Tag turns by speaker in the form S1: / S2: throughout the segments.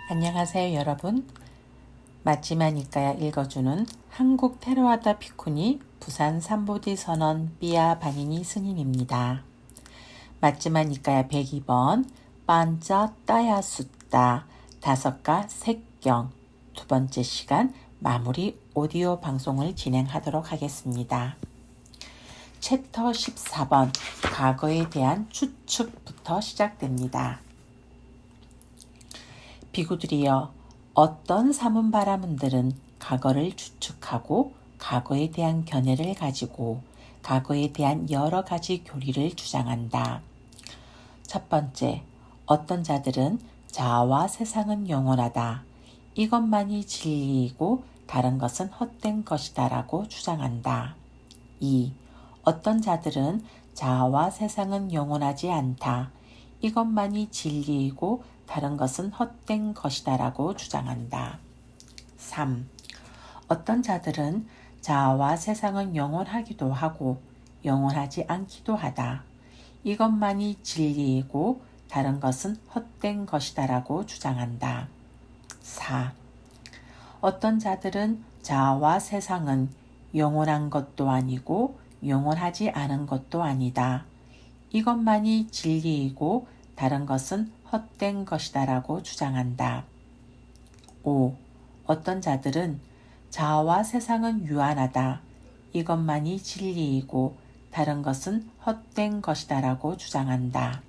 S1: 안녕하세요 여러분. 맞지만 이까야 읽어주는 한국 테라와다 피쿠니 부산 삼보디 선언 삐아 바니니 스님입니다. 맞지만 이까야 102번 반자 따야 숫다 5가 색경 두 번째 시간 마무리 오디오 방송을 진행하도록 하겠습니다. 챕터 14번 과거에 대한 추측부터 시작됩니다. 비구들이여, 어떤 사문바라문들은 과거를 추측하고 과거에 대한 견해를 가지고 과거에 대한 여러 가지 교리를 주장한다. 첫 번째, 어떤 자들은 자아와 세상은 영원하다. 이것만이 진리이고 다른 것은 헛된 것이다 라고 주장한다. 2. 어떤 자들은 자아와 세상은 영원하지 않다. 이것만이 진리이고 다른 것은 헛된 것이다 라고 주장한다. 3. 어떤 자들은 자아와 세상은 영원하기도 하고 영원하지 않기도 하다. 이것만이 진리이고 다른 것은 헛된 것이다 라고 주장한다. 4. 어떤 자들은 자아와 세상은 영원한 것도 아니고 영원하지 않은 것도 아니다. 이것만이 진리이고 다른 것은 헛된 것이다 라고 주장한다. 5. 어떤 자들은 자아와 세상은 유한하다. 이것만이 진리이고 다른 것은 헛된 것이다 라고 주장한다.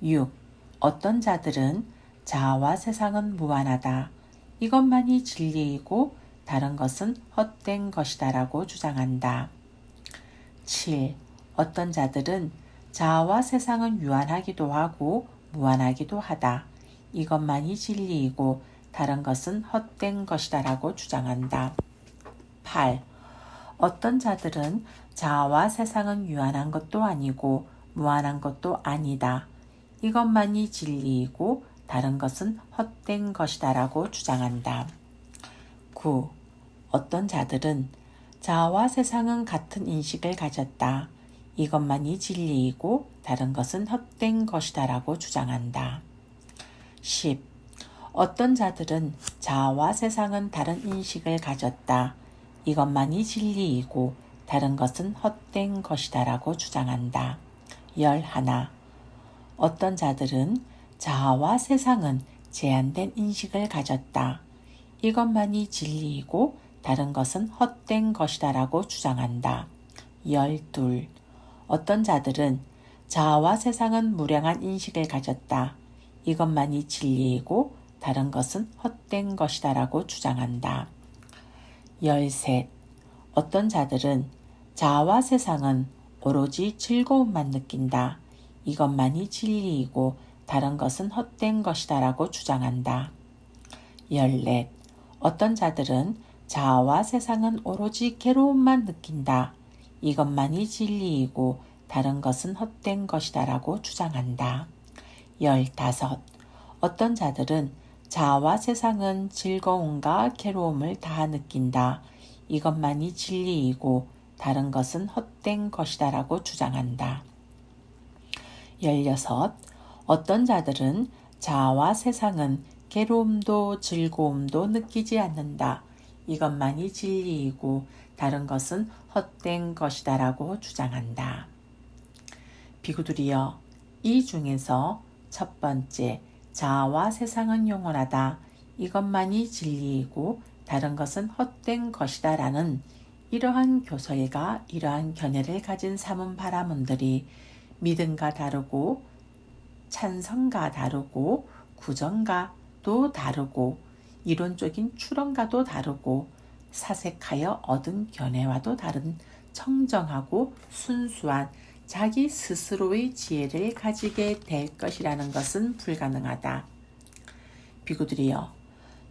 S1: 6. 어떤 자들은 자아와 세상은 무한하다. 이것만이 진리이고 다른 것은 헛된 것이다 라고 주장한다. 7. 어떤 자들은 자아와 세상은 유한하기도 하고 무한하기도 하다. 이것만이 진리이고 다른 것은 헛된 것이다 라고 주장한다. 8. 어떤 자들은 자아와 세상은 유한한 것도 아니고 무한한 것도 아니다. 이것만이 진리이고 다른 것은 헛된 것이다 라고 주장한다. 9. 어떤 자들은 자아와 세상은 같은 인식을 가졌다. 이것만이 진리이고 다른 것은 헛된 것이다 라고 주장한다. 10. 어떤 자들은 자아와 세상은 다른 인식을 가졌다. 이것만이 진리이고 다른 것은 헛된 것이다 라고 주장한다. 11. 어떤 자들은 자아와 세상은 제한된 인식을 가졌다. 이것만이 진리이고 다른 것은 헛된 것이다 라고 주장한다. 12. 어떤 자들은 자아와 세상은 무량한 인식을 가졌다. 이것만이 진리이고 다른 것은 헛된 것이다 라고 주장한다. 13. 어떤 자들은 자아와 세상은 오로지 즐거움만 느낀다. 이것만이 진리이고 다른 것은 헛된 것이다 라고 주장한다. 14. 어떤 자들은 자아와 세상은 오로지 괴로움만 느낀다. 이것만이 진리이고 다른 것은 헛된 것이다 라고 주장한다. 15. 어떤 자들은 자아와 세상은 즐거움과 괴로움을 다 느낀다. 이것만이 진리이고 다른 것은 헛된 것이다 라고 주장한다. 16. 어떤 자들은 자아와 세상은 괴로움도 즐거움도 느끼지 않는다. 이것만이 진리이고 다른 것은 헛된 것이다 라고 주장한다. 비구들이여, 이 중에서 첫 번째 자아와 세상은 영원하다. 이것만이 진리이고 다른 것은 헛된 것이다 라는 이러한 교서가 이러한 견해를 가진 사문바라문들이 믿음과 다르고 찬성과 다르고 구정과도 다르고 이론적인 추론과도 다르고 사색하여 얻은 견해와도 다른 청정하고 순수한 자기 스스로의 지혜를 가지게 될 것이라는 것은 불가능하다. 비구들이여,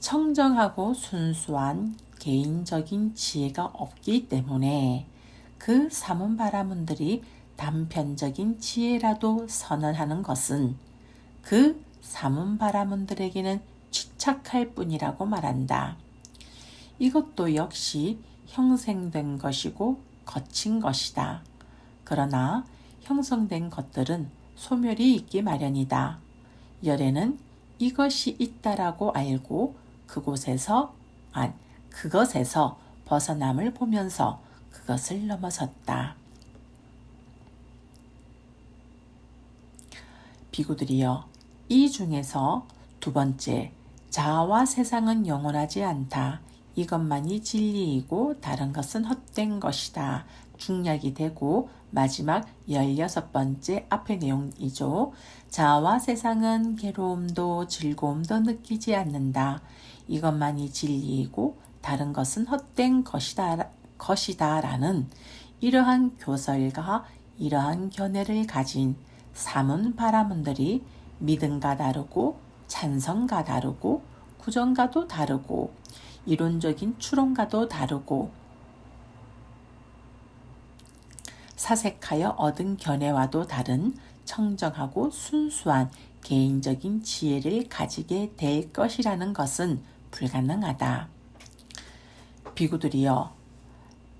S1: 청정하고 순수한 개인적인 지혜가 없기 때문에 그 사문바라문들이 단편적인 지혜라도 선언하는 것은 그 사문바라문들에게는 취착할 뿐이라고 말한다. 이것도 역시 형성된 것이고 거친 것이다. 그러나 형성된 것들은 소멸이 있기 마련이다. 열에는 이것이 있다라고 알고 그것에서 벗어남을 보면서 그것을 넘어섰다. 비구들이여, 이 중에서 두 번째, 자아와 세상은 영원하지 않다. 이것만이 진리이고 다른 것은 헛된 것이다. 중략이 되고 마지막 16번째 앞의 내용이죠. 자아와 세상은 괴로움도 즐거움도 느끼지 않는다. 이것만이 진리이고 다른 것은 헛된 것이다 라는 이러한 교설과 이러한 견해를 가진 삼은 바라문들이 믿음과 다르고 찬성과 다르고 구정과도 다르고 이론적인 추론과도 다르고 사색하여 얻은 견해와도 다른 청정하고 순수한 개인적인 지혜를 가지게 될 것이라는 것은 불가능하다. 비구들이여,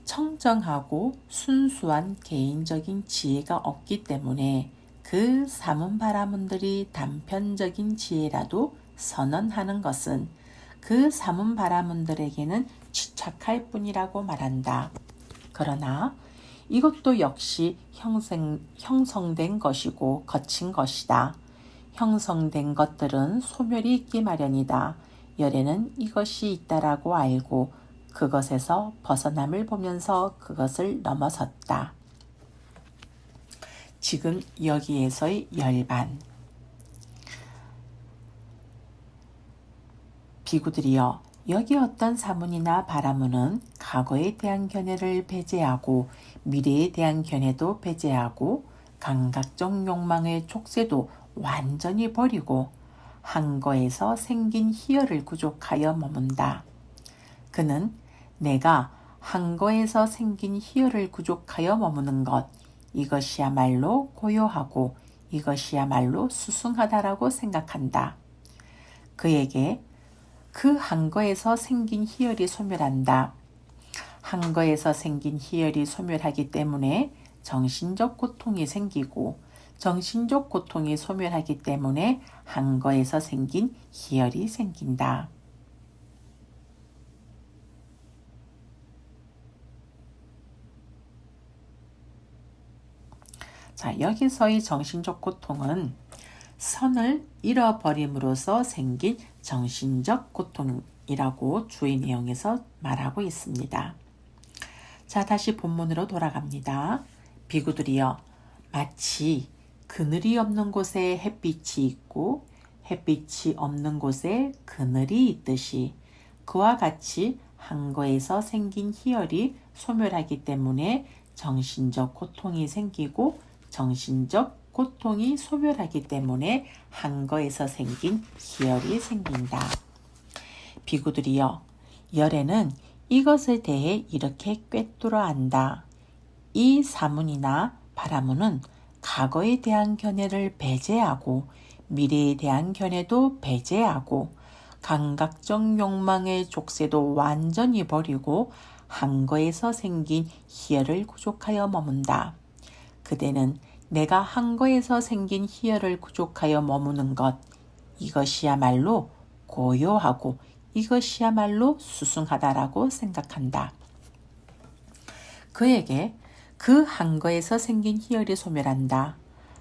S1: 청정하고 순수한 개인적인 지혜가 없기 때문에 그 사문바라문들이 단편적인 지혜라도 선언하는 것은 그 사문바라문들에게는 취착할 뿐이라고 말한다. 그러나 이것도 역시 형성된 것이고 거친 것이다. 형성된 것들은 소멸이 있기 마련이다. 열에는 이것이 있다라고 알고 그것에서 벗어남을 보면서 그것을 넘어섰다. 지금 여기에서의 열반. 비구들이여, 여기 어떤 사문이나 바라문은 과거에 대한 견해를 배제하고 미래에 대한 견해도 배제하고 감각적 욕망의 족쇄도 완전히 버리고 한 거에서 생긴 희열을 구족하여 머문다. 그는 내가 한 거에서 생긴 희열을 구족하여 머무는 것, 이것이야말로 고요하고 이것이야말로 수승하다라고 생각한다. 그에게 그 한 거에서 생긴 희열이 소멸한다. 한 거에서 생긴 희열이 소멸하기 때문에 정신적 고통이 생기고 정신적 고통이 소멸하기 때문에 한 거에서 생긴 희열이 생긴다. 자, 여기서의 정신적 고통은 선을 잃어버림으로써 생긴 정신적 고통이라고 주의 내용에서 말하고 있습니다. 자, 다시 본문으로 돌아갑니다. 비구들이여, 마치 그늘이 없는 곳에 햇빛이 있고 햇빛이 없는 곳에 그늘이 있듯이 그와 같이 한 거에서 생긴 희열이 소멸하기 때문에 정신적 고통이 생기고 정신적 고통이 소멸하기 때문에 한 거에서 생긴 희열이 생긴다. 비구들이여, 열에는 이것에 대해 이렇게 꿰뚫어 안다. 이 사문이나 바라문은 과거에 대한 견해를 배제하고 미래에 대한 견해도 배제하고 감각적 욕망의 족쇄도 완전히 버리고 한 거에서 생긴 희열을 구족하여 머문다. 그대는 내가 한 거에서 생긴 희열을 구족하여 머무는 것, 이것이야말로 고요하고 이것이야말로 수승하다라고 생각한다. 그에게 그 한 거에서 생긴 희열이 소멸한다.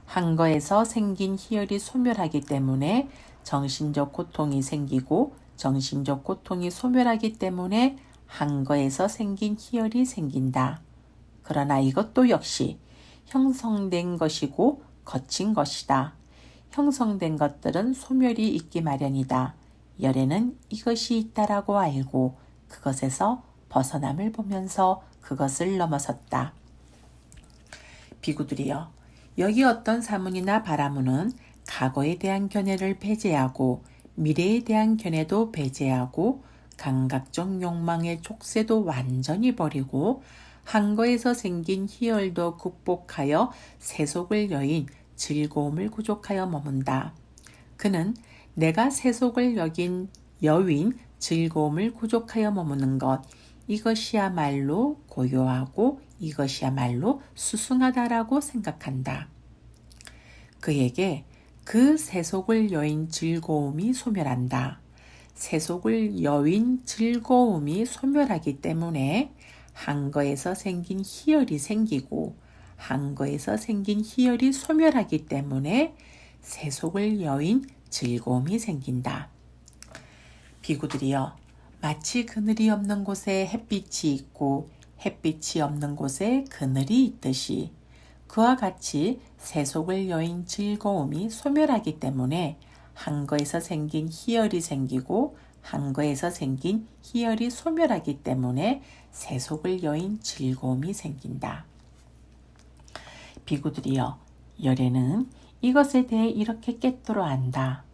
S1: 한 거에서 생긴 희열이 소멸하기 때문에 정신적 고통이 생기고 정신적 고통이 소멸하기 때문에 한 거에서 생긴 희열이 생긴다. 그러나 이것도 역시 형성된 것이고 거친 것이다. 형성된 것들은 소멸이 있기 마련이다. 열에는 이것이 있다라고 알고 그것에서 벗어남을 보면서 그것을 넘어섰다. 비구들이여, 여기 어떤 사문이나 바라문은 과거에 대한 견해를 배제하고 미래에 대한 견해도 배제하고 감각적 욕망의 족쇄도 완전히 버리고 한 거에서 생긴 희열도 극복하여 세속을 여인 즐거움을 구족하여 머문다. 그는 내가 세속을 여긴 여윈 즐거움을 구족하여 머무는 것, 이것이야말로 고요하고 이것이야말로 수승하다라고 생각한다. 그에게 그 세속을 여인 즐거움이 소멸한다. 세속을 여인 즐거움이 소멸하기 때문에 한 거에서 생긴 희열이 생기고 한 거에서 생긴 희열이 소멸하기 때문에 세속을 여인 즐거움이 생긴다. 비구들이여, 마치 그늘이 없는 곳에 햇빛이 있고 햇빛이 없는 곳에 그늘이 있듯이 그와 같이 세속을 여인 즐거움이 소멸하기 때문에 한 거에서 생긴 희열이 생기고 한 거에서 생긴 희열이 소멸하기 때문에 세속을 여인 즐거움이 생긴다. 비구들이여, 열애는 이것에 대해 이렇게 깨뜨려 안다.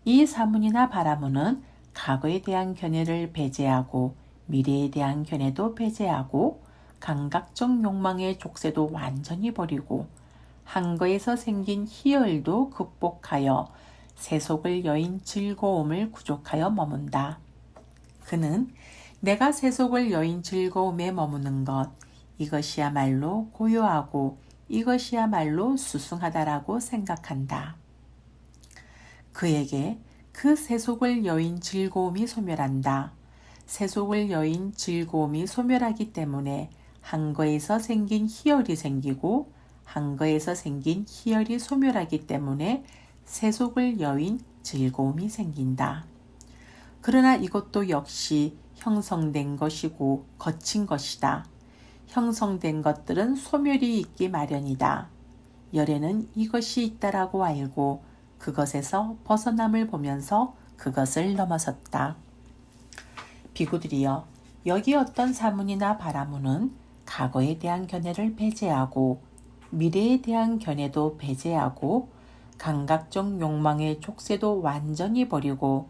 S1: 이 사문이나 바라문은 과거에 대한 견해를 배제하고 미래에 대한 견해도 배제하고 감각적 욕망의 족쇄도 완전히 버리고 한 거에서 생긴 희열도 극복하여 세속을 여인 즐거움을 구족하여 머문다. 그는 내가 세속을 여인 즐거움에 머무는 것, 이것이야말로 고요하고 이것이야말로 수승하다라고 생각한다. 그에게 그 세속을 여인 즐거움이 소멸한다. 세속을 여인 즐거움이 소멸하기 때문에 한 거에서 생긴 희열이 생기고 한 거에서 생긴 희열이 소멸하기 때문에 세속을 여인 즐거움이 생긴다. 그러나 이것도 역시 형성된 것이고 거친 것이다. 형성된 것들은 소멸이 있기 마련이다. 열애는 이것이 있다라고 알고 그것에서 벗어남을 보면서 그것을 넘어섰다. 비구들이여, 여기 어떤 사문이나 바라문은 과거에 대한 견해를 배제하고 미래에 대한 견해도 배제하고 감각적 욕망의 족쇄도 완전히 버리고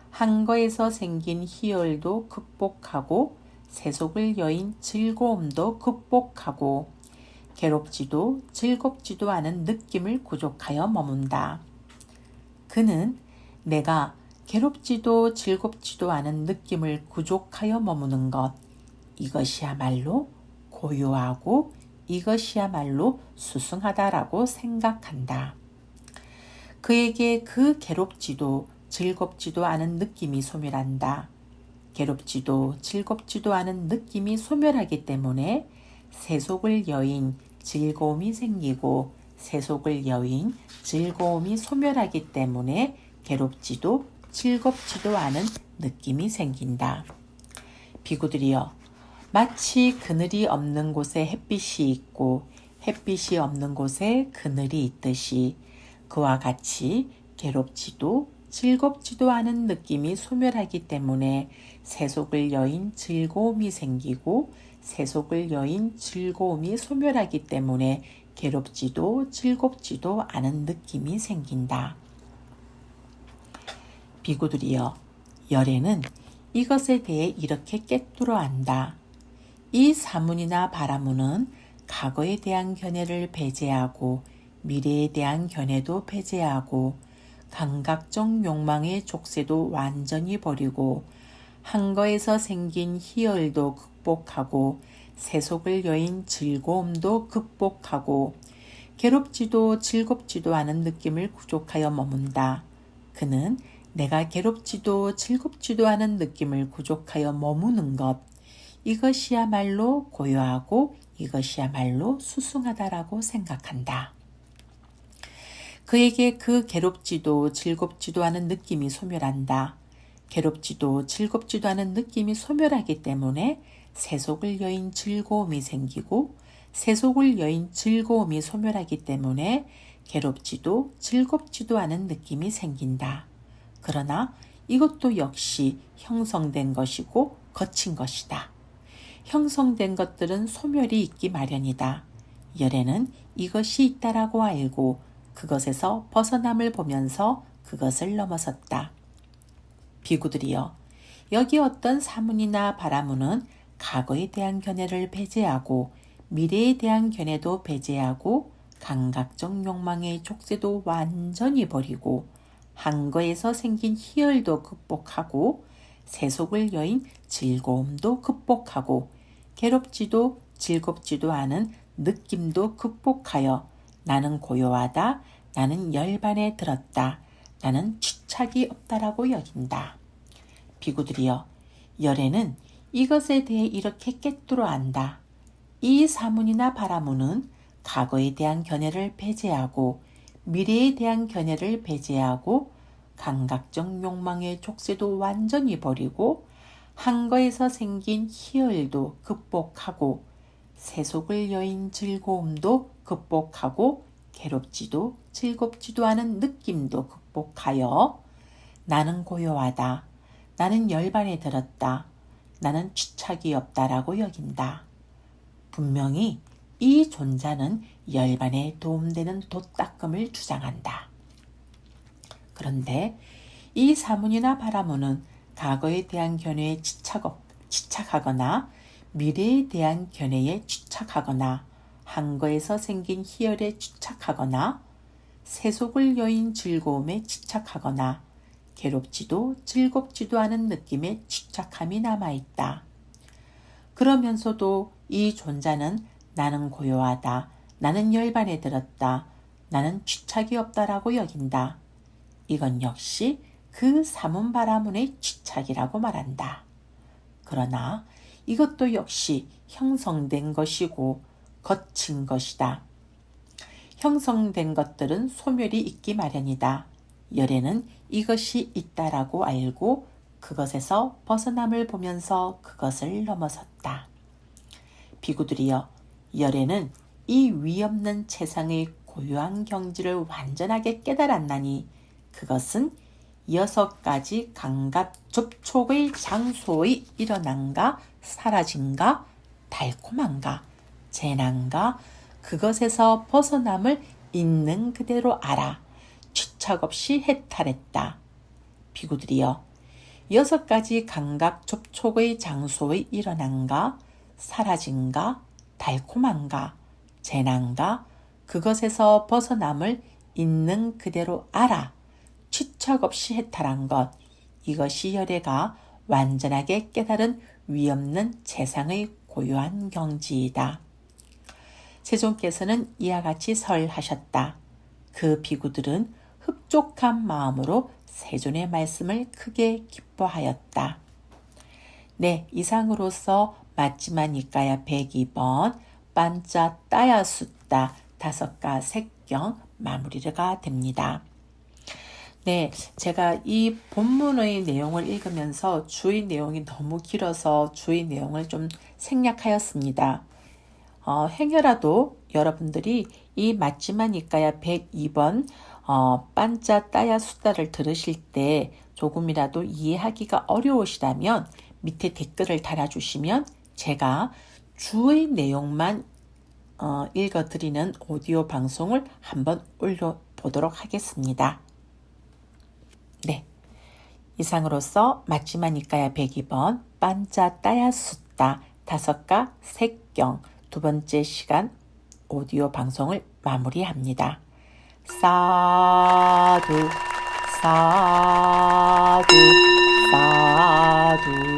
S1: 한 거에서 생긴 희열도 극복하고 세속을 여인 즐거움도 극복하고 괴롭지도 즐겁지도 않은 느낌을 구족하여 머문다. 그는 내가 괴롭지도 즐겁지도 않은 느낌을 구족하여 머무는 것, 이것이야말로 고요하고 이것이야말로 수승하다라고 생각한다. 그에게 그 괴롭지도 즐겁지도 않은 느낌이 소멸한다. 괴롭지도 즐겁지도 않은 느낌이 소멸하기 때문에 세속을 여인 즐거움이 생기고 세속을 여인 즐거움이 소멸하기 때문에 괴롭지도 즐겁지도 않은 느낌이 생긴다. 비구들이여, 마치 그늘이 없는 곳에 햇빛이 있고 햇빛이 없는 곳에 그늘이 있듯이 그와 같이 괴롭지도 즐겁지도 않은 느낌이 소멸하기 때문에 세속을 여인 즐거움이 생기고 세속을 여인 즐거움이 소멸하기 때문에 괴롭지도 즐겁지도 않은 느낌이 생긴다. 비구들이여, 열애는 이것에 대해 이렇게 깨뚫어 안다. 이 사문이나 바라문은 과거에 대한 견해를 배제하고 미래에 대한 견해도 배제하고 감각적 욕망의 족쇄도 완전히 버리고 한 거에서 생긴 희열도 극복하고 세속을 여인 즐거움도 극복하고 괴롭지도 즐겁지도 않은 느낌을 구족하여 머문다. 그는 내가 괴롭지도 즐겁지도 않은 느낌을 구족하여 머무는 것, 이것이야말로 고요하고 이것이야말로 수승하다라고 생각한다. 그에게 그 괴롭지도 즐겁지도 않은 느낌이 소멸한다. 괴롭지도 즐겁지도 않은 느낌이 소멸하기 때문에 세속을 여인 즐거움이 생기고 세속을 여인 즐거움이 소멸하기 때문에 괴롭지도 즐겁지도 않은 느낌이 생긴다. 그러나 이것도 역시 형성된 것이고 거친 것이다. 형성된 것들은 소멸이 있기 마련이다. 열애는 이것이 있다라고 알고 그것에서 벗어남을 보면서 그것을 넘어섰다. 비구들이여, 여기 어떤 사문이나 바라문은 과거에 대한 견해를 배제하고 미래에 대한 견해도 배제하고 감각적 욕망의 족쇄도 완전히 버리고 한 거에서 생긴 희열도 극복하고 세속을 여인 즐거움도 극복하고 괴롭지도 즐겁지도 않은 느낌도 극복하여 나는 고요하다, 나는 열반에 들었다. 나는 취착이 없다라고 여긴다. 비구들이여, 열애는 이것에 대해 이렇게 꿰뚫어 안다. 이 사문이나 바라문은 과거에 대한 견해를 배제하고 미래에 대한 견해를 배제하고 감각적 욕망의 족쇄도 완전히 버리고 한 거에서 생긴 희열도 극복하고 세속을 여인 즐거움도 극복하고 괴롭지도 즐겁지도 않은 느낌도 극복하여 나는 고요하다. 나는 열반에 들었다. 나는 취착이 없다라고 여긴다. 분명히 이 존자는 열반에 도움되는 도닦음을 주장한다. 그런데 이 사문이나 바라문은 과거에 대한 견해에 집착하거나 미래에 대한 견해에 집착하거나 한 거에서 생긴 희열에 집착하거나 세속을 여인 즐거움에 집착하거나 괴롭지도 즐겁지도 않은 느낌에 집착함이 남아있다. 그러면서도 이 존자는 나는 고요하다. 나는 열반에 들었다. 나는 취착이 없다라고 여긴다. 이건 역시 그 사문바라문의 취착이라고 말한다. 그러나 이것도 역시 형성된 것이고 거친 것이다. 형성된 것들은 소멸이 있기 마련이다. 열애는 이것이 있다라고 알고 그것에서 벗어남을 보면서 그것을 넘어섰다. 비구들이여, 열애는 이 위없는 세상의 고요한 경지를 완전하게 깨달았나니 그것은 6가지 감각 접촉의 장소의 일어남과 사라짐과 달콤함과 재난과 그것에서 벗어남을 있는 그대로 알아 취착 없이 해탈했다. 비구들이여, 6가지 감각 접촉의 장소의 일어남과 사라짐과 달콤함과 재난과 그것에서 벗어남을 있는 그대로 알아 취착 없이 해탈한 것, 이것이 열애가 완전하게 깨달은 위없는 세상의 고요한 경지이다. 세존께서는 이와 같이 설하셨다. 그 비구들은 흡족한 마음으로 세존의 말씀을 크게 기뻐하였다. 네, 이상으로서 맞지마 니까야 102번 반짜 따야 숫다 5가 색경 마무리가 됩니다. 네, 제가 이 본문의 내용을 읽으면서 주의 내용이 너무 길어서 주의 내용을 좀 생략하였습니다. 행여라도 여러분들이 이 맞지마 니까야 102번 반짜 따야 숫다를 들으실 때 조금이라도 이해하기가 어려우시다면 밑에 댓글을 달아주시면 제가 주의 내용만 읽어드리는 오디오 방송을 한번 올려보도록 하겠습니다. 네, 이상으로서 맞지마 니까야 102번 반짜 따야 숫다 5가 색경 2번째 시간 오디오 방송을 마무리합니다. 사두 사두 사두